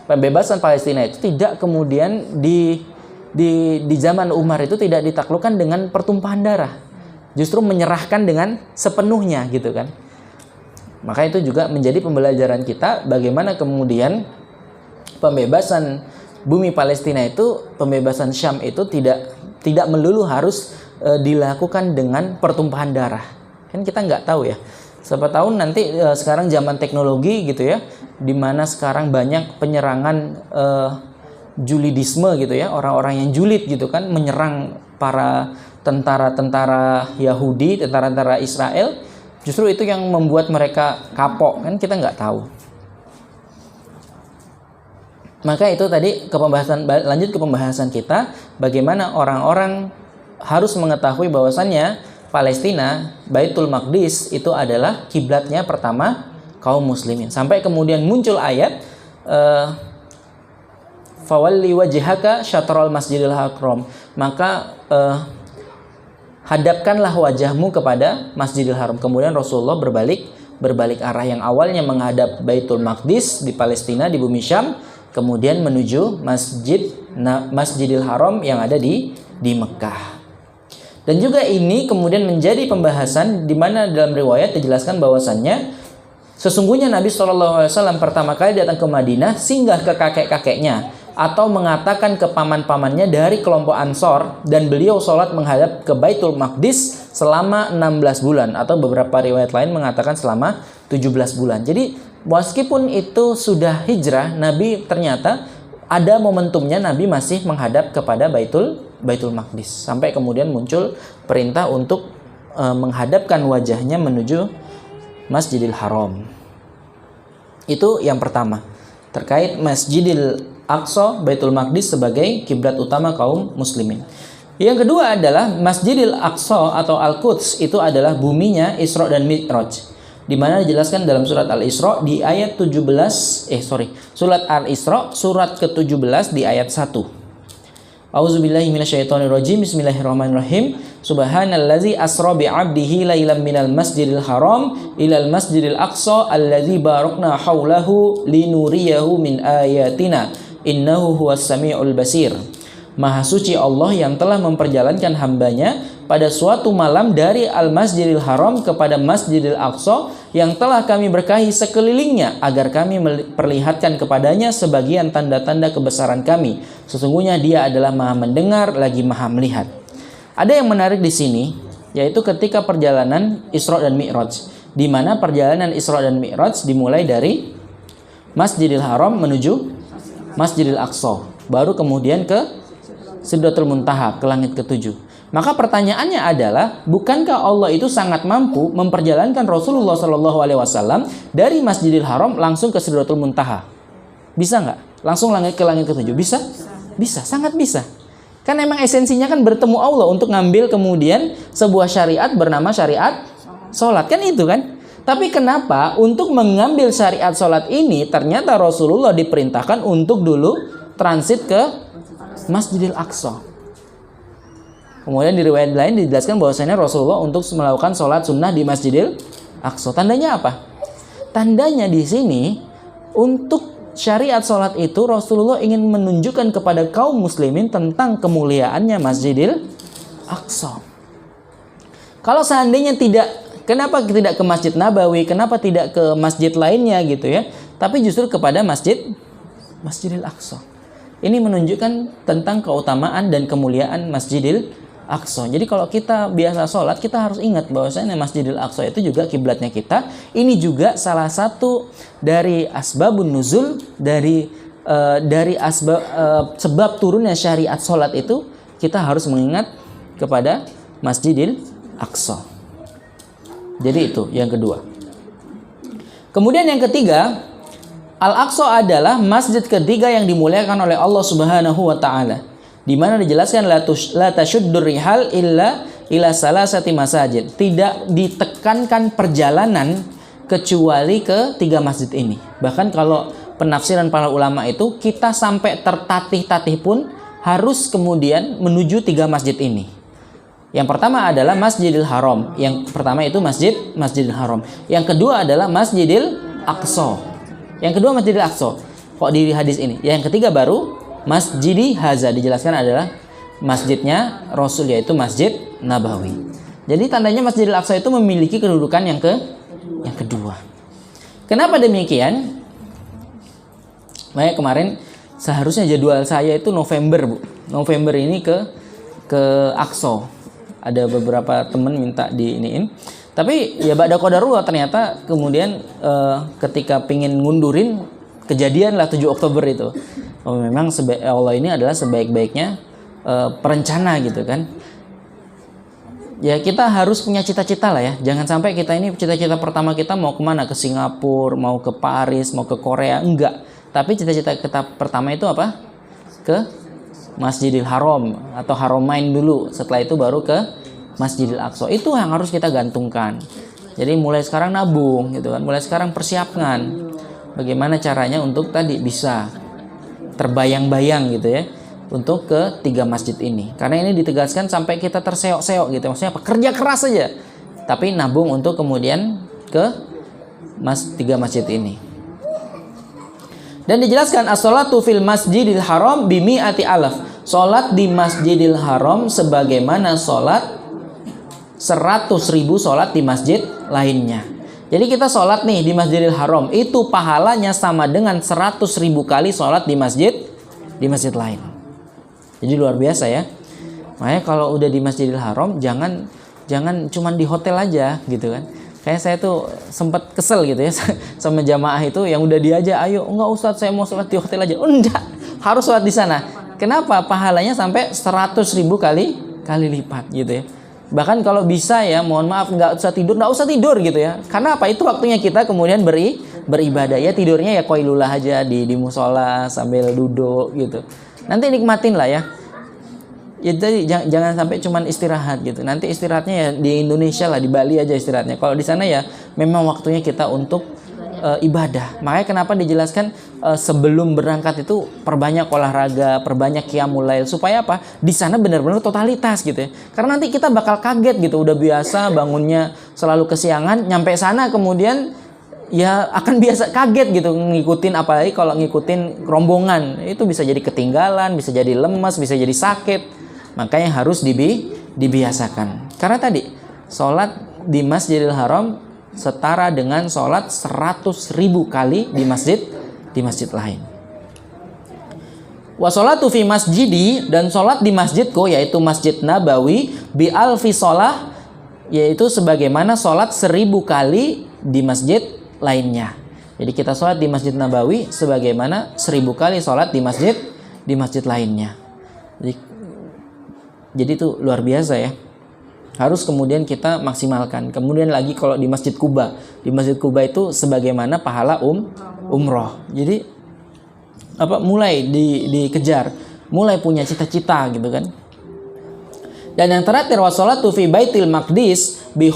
pembebasan Palestina itu tidak kemudian di zaman Umar itu tidak ditaklukkan dengan pertumpahan darah, justru menyerahkan dengan sepenuhnya gitu kan. Maka itu juga menjadi pembelajaran kita bagaimana kemudian pembebasan bumi Palestina itu, pembebasan Syam itu tidak melulu harus dilakukan dengan pertumpahan darah. Kan kita nggak tahu ya. Siapa tahu nanti sekarang zaman teknologi gitu ya, dimana sekarang banyak penyerangan julidisme gitu ya, orang-orang yang julid gitu kan, menyerang para tentara-tentara Yahudi, tentara-tentara Israel, justru itu yang membuat mereka kapok, kan kita nggak tahu. Maka itu tadi lanjut ke pembahasan kita, bagaimana orang-orang harus mengetahui bahwasannya Palestina, Baitul Maqdis itu adalah kiblatnya pertama kaum muslimin. Sampai kemudian muncul ayat fawalli wajhaka syatrul masjidil haram, maka hadapkanlah wajahmu kepada Masjidil Haram. Kemudian Rasulullah berbalik arah, yang awalnya menghadap Baitul Maqdis di Palestina, di bumi Syam, kemudian menuju Masjidil Haram yang ada di Mekah. Dan juga ini kemudian menjadi pembahasan di mana dalam riwayat dijelaskan bahwasannya sesungguhnya Nabi SAW pertama kali datang ke Madinah singgah ke kakek-kakeknya atau mengatakan ke paman-pamannya dari kelompok Ansor, dan beliau sholat menghadap ke Baitul Maqdis selama 16 bulan, atau beberapa riwayat lain mengatakan selama 17 bulan. Jadi meskipun itu sudah hijrah, Nabi ternyata ada momentumnya Nabi masih menghadap kepada Baitul Maqdis, sampai kemudian muncul perintah untuk menghadapkan wajahnya menuju Masjidil Haram. Itu yang pertama terkait Masjidil Aqsa, Baitul Maqdis sebagai kiblat utama kaum muslimin. Yang kedua adalah Masjidil Aqsa atau Al-Quds, itu adalah buminya Isra dan Mi'raj, di mana dijelaskan dalam surat Al-Isra di ayat surat Al-Isra surat ke-17 di ayat 1. A'udzubillahi minasyaitonirrajim. Bismillahirrahmanirrahim. Subhanallazi asra bi'abdihi lailan minal masjidil haram ilal masjidil aqsa allazi barakna haulahu linuriyahu min ayatina innahu huwas samiul basir. Maha suci Allah yang telah memperjalankan hambanya pada suatu malam dari Al-Masjidil Haram kepada Masjidil Aqsa yang telah kami berkahi sekelilingnya agar kami memperlihatkan kepadanya sebagian tanda-tanda kebesaran kami. Sesungguhnya Dia adalah Maha mendengar lagi Maha melihat. Ada yang menarik di sini, yaitu ketika perjalanan Isra dan Mi'raj, di mana perjalanan Isra dan Mi'raj dimulai dari Masjidil Haram menuju Masjidil Aqsa, baru kemudian ke Sidratul Muntaha, ke langit ke-7. Maka pertanyaannya adalah, bukankah Allah itu sangat mampu memperjalankan Rasulullah SAW dari Masjidil Haram langsung ke Sidratul Muntaha? Bisa nggak? Langsung ke langit ke-7? Bisa? Bisa, sangat bisa. Kan emang esensinya kan bertemu Allah untuk ngambil kemudian sebuah syariat bernama syariat sholat, kan itu kan? Tapi kenapa untuk mengambil syariat sholat ini ternyata Rasulullah diperintahkan untuk dulu transit ke Masjidil Aqsa. Kemudian di riwayat lain dijelaskan bahwasanya Rasulullah untuk melakukan sholat sunnah di Masjidil Aqsa. Tandanya apa? Tandanya di sini untuk syariat sholat itu Rasulullah ingin menunjukkan kepada kaum muslimin tentang kemuliaannya Masjidil Aqsa. Kalau seandainya tidak, kenapa tidak ke Masjid Nabawi? Kenapa tidak ke masjid lainnya gitu ya? Tapi justru kepada Masjidil Aqsa. Ini menunjukkan tentang keutamaan dan kemuliaan Masjidil Aqsa. Jadi kalau kita biasa sholat, kita harus ingat bahwasanya Masjidil Aqsa itu juga kiblatnya kita. Ini juga salah satu dari asbabun nuzul, dari sebab turunnya syariat sholat itu, kita harus mengingat kepada Masjidil Aqsa. Jadi itu yang kedua. Kemudian yang ketiga, Al-Aqsa adalah masjid ketiga yang dimuliakan oleh Allah Subhanahu wa taala, di mana dijelaskan la tasyuddur rihal illa ila salasati masajid. Tidak ditekankan perjalanan kecuali ke 3 masjid ini. Bahkan kalau penafsiran para ulama itu, kita sampai tertatih-tatih pun harus kemudian menuju 3 masjid ini. Yang pertama adalah Masjidil Haram. Yang pertama itu Masjidil Haram. Yang kedua adalah Masjidil Aqsa. Yang kedua Masjidil Aqsa. kok di hadis ini. Yang ketiga baru Masjidi Haza, dijelaskan adalah masjidnya Rasul, yaitu Masjid Nabawi. Jadi tandanya Masjidil Aqsa itu memiliki kedudukan yang kedua. Kenapa demikian? Makanya kemarin seharusnya jadwal saya itu November, Bu. November ini ke Aqsa. Ada beberapa teman minta diiniin. Tapi ya ba'da qadarullah, ternyata kemudian ketika pingin ngundurin, kejadian lah 7 Oktober itu. Oh, memang Allah ini adalah sebaik-baiknya perencana gitu kan. Ya kita harus punya cita-cita lah ya. Jangan sampai kita ini cita-cita pertama kita mau kemana? Ke Singapura, mau ke Paris, mau ke Korea. Enggak. Tapi cita-cita kita pertama itu apa? Ke Masjidil Haram atau Haramain dulu. Setelah itu baru ke Masjidil Aqsa. Itu yang harus kita gantungkan. Jadi mulai sekarang nabung gitu kan. Mulai sekarang persiapkan bagaimana caranya untuk tadi bisa terbayang-bayang gitu ya, untuk ke 3 masjid ini. Karena ini ditegaskan sampai kita terseok-seok gitu. Maksudnya apa? Kerja keras saja, tapi nabung untuk kemudian ke 3 masjid ini. Dan dijelaskan as-sholatu fil masjidil haram bimi'ati alaf. Salat di Masjidil Haram sebagaimana salat 100.000 salat di masjid lainnya. Jadi kita sholat nih di Masjidil Haram, itu pahalanya sama dengan 100.000 kali sholat di masjid lain. Jadi luar biasa ya. Makanya kalau udah di Masjidil Haram jangan cuman di hotel aja gitu kan. Kayak saya tuh sempat kesel gitu ya sama jamaah itu yang udah diajak, ayo enggak Ustadz saya mau sholat di hotel aja. Oh, enggak, harus sholat di sana. Kenapa? Pahalanya sampai 100.000 kali lipat gitu ya. Bahkan kalau bisa ya, mohon maaf, nggak usah tidur gitu ya. Karena apa? Itu waktunya kita kemudian beribadah ya, tidurnya ya qailulah aja di musola sambil duduk gitu. Nanti nikmatin lah ya. Ya jadi jangan sampai cuman istirahat gitu. Nanti istirahatnya ya di Indonesia lah, di Bali aja istirahatnya. Kalau di sana ya memang waktunya kita untuk ibadah. Makanya kenapa dijelaskan sebelum berangkat itu perbanyak olahraga, perbanyak qiyamul lail, supaya apa? Di sana benar-benar totalitas gitu ya. Karena nanti kita bakal kaget gitu, udah biasa bangunnya selalu kesiangan, nyampe sana kemudian ya akan biasa kaget gitu ngikutin, apalagi kalau ngikutin rombongan. Itu bisa jadi ketinggalan, bisa jadi lemas, bisa jadi sakit. Makanya harus dibiasakan. Karena tadi sholat di Masjidil Haram setara dengan sholat 100.000 kali di masjid lain. Wa sholatu fi masjidi, dan sholat di masjidku yaitu Masjid Nabawi bi alfi sholah, yaitu sebagaimana sholat 1.000 kali di masjid lainnya. Jadi kita sholat di Masjid Nabawi sebagaimana 1.000 kali sholat di masjid lainnya. Jadi itu luar biasa ya. Harus kemudian kita maksimalkan. Kemudian lagi kalau di Masjid Quba, itu sebagaimana pahala umroh. Jadi mulai dikejar, mulai punya cita-cita gitu kan. Dan yang terakhir washolatu fi Baitul Maqdis bi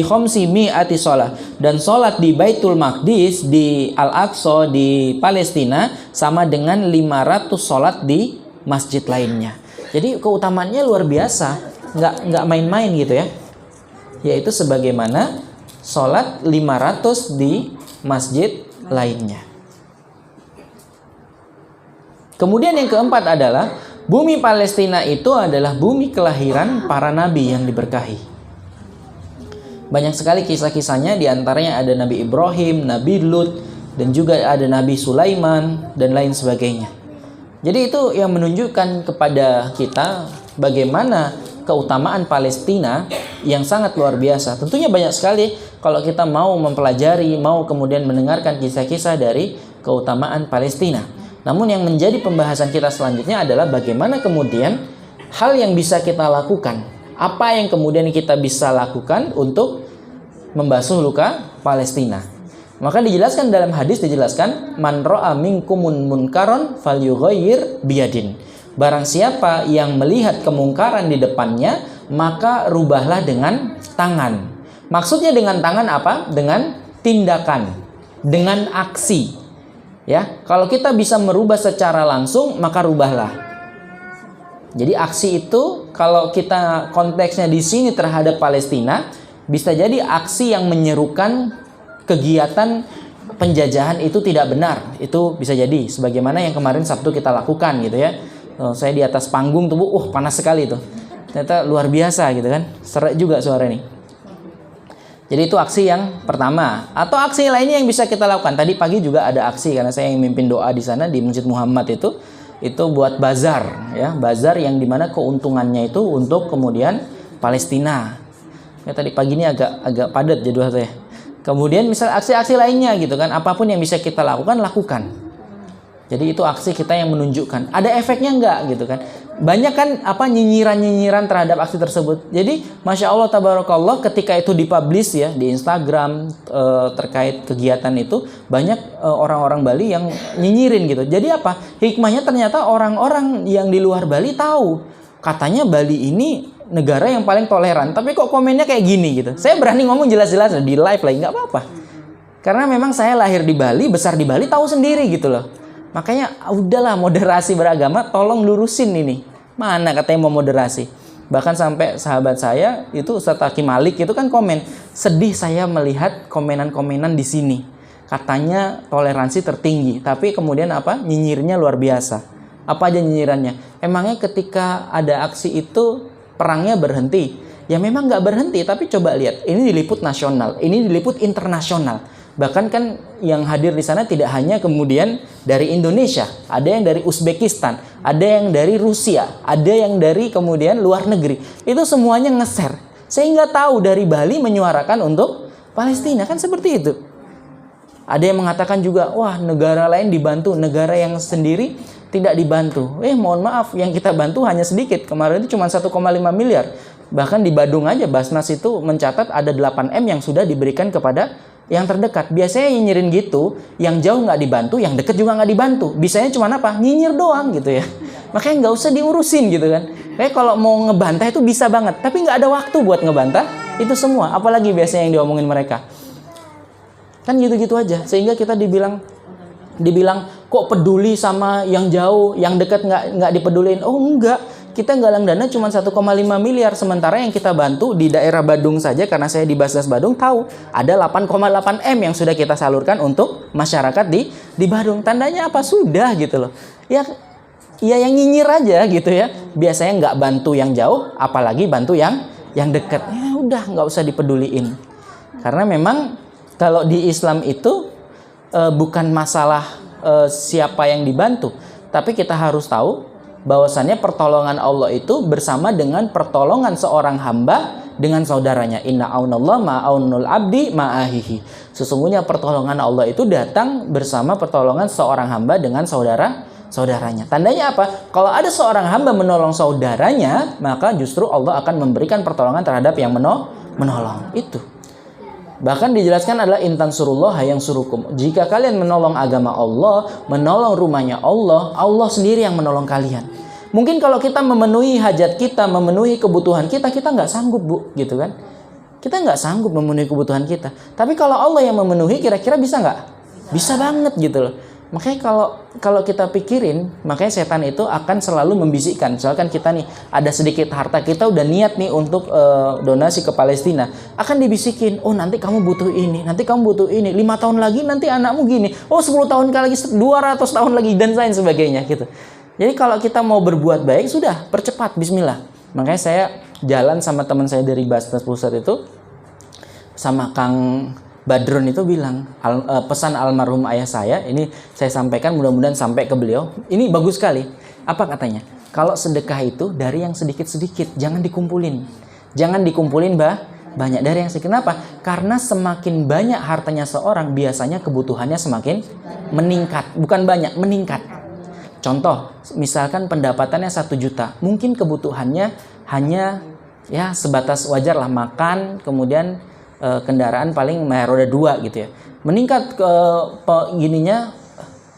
khamsi mi'ati shalah, dan sholat di Baitul Maqdis di Al-Aqsa di Palestina sama dengan 500 sholat di masjid lainnya. Jadi keutamaannya luar biasa, nggak main-main gitu ya. Yaitu sebagaimana sholat 500 di masjid lainnya. Kemudian yang keempat adalah bumi Palestina itu adalah bumi kelahiran para nabi yang diberkahi. Banyak sekali kisah-kisahnya, diantaranya ada Nabi Ibrahim, Nabi Lut, dan juga ada Nabi Sulaiman dan lain sebagainya. Jadi itu yang menunjukkan kepada kita bagaimana keutamaan Palestina yang sangat luar biasa. Tentunya banyak sekali kalau kita mau mempelajari, mau kemudian mendengarkan kisah-kisah dari keutamaan Palestina. Namun yang menjadi pembahasan kita selanjutnya adalah bagaimana kemudian hal yang bisa kita lakukan. Apa yang kemudian kita bisa lakukan untuk membasuh luka Palestina. Maka dijelaskan dalam hadis, dijelaskan man ra'a minkumun munkaron falyughayyir biyadin. Barang siapa yang melihat kemungkaran di depannya, maka rubahlah dengan tangan. Maksudnya dengan tangan apa? Dengan tindakan, dengan aksi. Ya, kalau kita bisa merubah secara langsung, maka rubahlah. Jadi aksi itu kalau kita konteksnya di sini terhadap Palestina, bisa jadi aksi yang menyerukan kegiatan penjajahan itu tidak benar. Itu bisa jadi sebagaimana yang kemarin Sabtu kita lakukan gitu ya. Saya di atas panggung tuh, panas sekali tuh. Ternyata luar biasa gitu kan. Serak juga suara ini. Jadi itu aksi yang pertama. Atau aksi lainnya yang bisa kita lakukan. Tadi pagi juga ada aksi karena saya yang mimpin doa di sana di Masjid Muhammad itu buat bazar ya, bazar yang dimana keuntungannya itu untuk kemudian Palestina. Ya tadi pagi ini agak padat jadwal saya. Kemudian misal aksi-aksi lainnya gitu kan, apapun yang bisa kita lakukan. Jadi itu aksi kita yang menunjukkan. Ada efeknya enggak gitu kan? Banyak kan nyinyiran terhadap aksi tersebut. Jadi Masya Allah tabarakallah ketika itu dipublish ya di Instagram terkait kegiatan itu banyak orang-orang Bali yang nyinyirin gitu. Jadi apa? Hikmahnya ternyata orang-orang yang di luar Bali tahu katanya Bali ini negara yang paling toleran, tapi kok komennya kayak gini gitu. Saya berani ngomong jelas-jelas di live lagi, nggak apa-apa. Karena memang saya lahir di Bali, besar di Bali, tahu sendiri gitu loh. Makanya udahlah moderasi beragama, tolong lurusin ini. Mana katanya mau moderasi. Bahkan sampai sahabat saya itu Ustaz Hakim Malik itu kan komen, sedih saya melihat komenan-komenan di sini. Katanya toleransi tertinggi, tapi kemudian nyinyirnya luar biasa. Apa aja nyinyirannya? Emangnya ketika ada aksi itu perangnya berhenti? Ya memang nggak berhenti, tapi coba lihat, ini diliput nasional, ini diliput internasional. Bahkan kan yang hadir di sana tidak hanya kemudian dari Indonesia, ada yang dari Uzbekistan, ada yang dari Rusia, ada yang dari kemudian luar negeri. Itu semuanya nge-share, sehingga tahu dari Bali menyuarakan untuk Palestina, kan seperti itu. Ada yang mengatakan juga, wah negara lain dibantu, negara yang sendiri tidak dibantu. Mohon maaf, yang kita bantu hanya sedikit. Kemarin itu cuma 1,5 miliar. Bahkan di Badung aja Basnas itu mencatat ada 8M yang sudah diberikan kepada yang terdekat. Biasanya nyinyirin gitu, yang jauh nggak dibantu, yang deket juga nggak dibantu. Bisanya cuma nyinyir doang gitu ya. Makanya nggak usah diurusin gitu kan. Kayak kalau mau ngebantah itu bisa banget, tapi nggak ada waktu buat ngebantah itu semua. Apalagi biasanya yang diomongin mereka. Kan gitu-gitu aja, sehingga kita dibilang kok peduli sama yang jauh, yang dekat nggak dipedulin. Oh enggak, kita galang dana cuma 1,5 miliar, sementara yang kita bantu di daerah Badung saja, karena saya di Basnas Badung tahu ada 8,8 M yang sudah kita salurkan untuk masyarakat di Badung. Tandanya apa? Sudah gitu loh. Ya yang nyinyir aja gitu ya. Biasanya nggak bantu yang jauh, apalagi bantu yang dekat. Ya udah nggak usah dipeduliin. Karena memang kalau di Islam itu bukan masalah siapa yang dibantu, tapi kita harus tahu bahwasannya pertolongan Allah itu bersama dengan pertolongan seorang hamba dengan saudaranya. Inna aunallah ma'aunul abdi ma'ahihi. Sesungguhnya pertolongan Allah itu datang bersama pertolongan seorang hamba dengan saudaranya. Tandanya apa? Kalau ada seorang hamba menolong saudaranya, maka justru Allah akan memberikan pertolongan terhadap yang menolong. Itu. Bahkan dijelaskan adalah intan surullah yang surukum. Jika kalian menolong agama Allah, menolong rumahnya Allah, Allah sendiri yang menolong kalian. Mungkin kalau kita memenuhi hajat kita, memenuhi kebutuhan kita nggak sanggup bu, gitu kan? Kita nggak sanggup memenuhi kebutuhan kita. Tapi kalau Allah yang memenuhi, kira-kira bisa nggak? Bisa banget gitu loh. Makanya kalau kita pikirin, makanya setan itu akan selalu membisikkan. Misalkan kita nih ada sedikit harta, kita udah niat nih untuk donasi ke Palestina, akan dibisikin, oh nanti kamu butuh ini, nanti kamu butuh ini, 5 tahun lagi nanti anakmu gini, oh 10 tahun lagi, 200 tahun lagi, dan lain sebagainya gitu. Jadi kalau kita mau berbuat baik, sudah percepat, bismillah. Makanya saya jalan sama teman saya dari Basnas Pusat itu, sama Kang Badrun itu bilang, pesan almarhum ayah saya, ini saya sampaikan, mudah-mudahan sampai ke beliau. Ini bagus sekali. Apa katanya? Kalau sedekah itu dari yang sedikit-sedikit, jangan dikumpulin. Jangan dikumpulin banyak, dari yang sedikit. Kenapa? Karena semakin banyak hartanya seorang, biasanya kebutuhannya semakin meningkat. Bukan banyak, meningkat. Contoh, misalkan pendapatannya 1 juta, mungkin kebutuhannya hanya ya sebatas wajar lah, makan, kemudian kendaraan paling roda 2 gitu ya. Meningkat ke gininya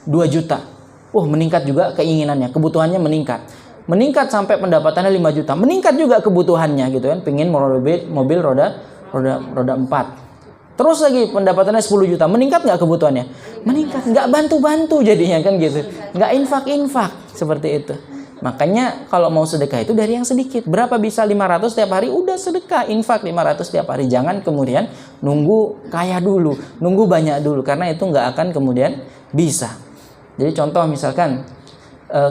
2 juta. Meningkat juga keinginannya, kebutuhannya meningkat. Meningkat sampai pendapatannya 5 juta. Meningkat juga kebutuhannya gitu kan. Pengen mobil roda 4. Terus lagi pendapatannya 10 juta. Meningkat nggak kebutuhannya? Meningkat. Nggak bantu-bantu jadinya kan gitu. Nggak infak-infak seperti itu. Makanya kalau mau sedekah itu dari yang sedikit. Berapa bisa 500 setiap hari? Udah sedekah, infak 500 setiap hari. Jangan kemudian nunggu kaya dulu, nunggu banyak dulu. Karena itu nggak akan kemudian bisa. Jadi contoh misalkan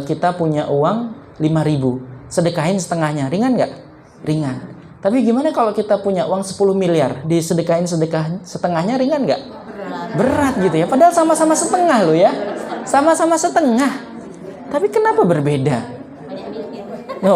kita punya uang 5.000, sedekahin setengahnya. Ringan nggak? Ringan. Tapi gimana kalau kita punya uang 10 miliar, disedekahin setengahnya, ringan nggak? Berat gitu ya. Padahal sama-sama setengah loh ya. Sama-sama setengah. Tapi kenapa berbeda?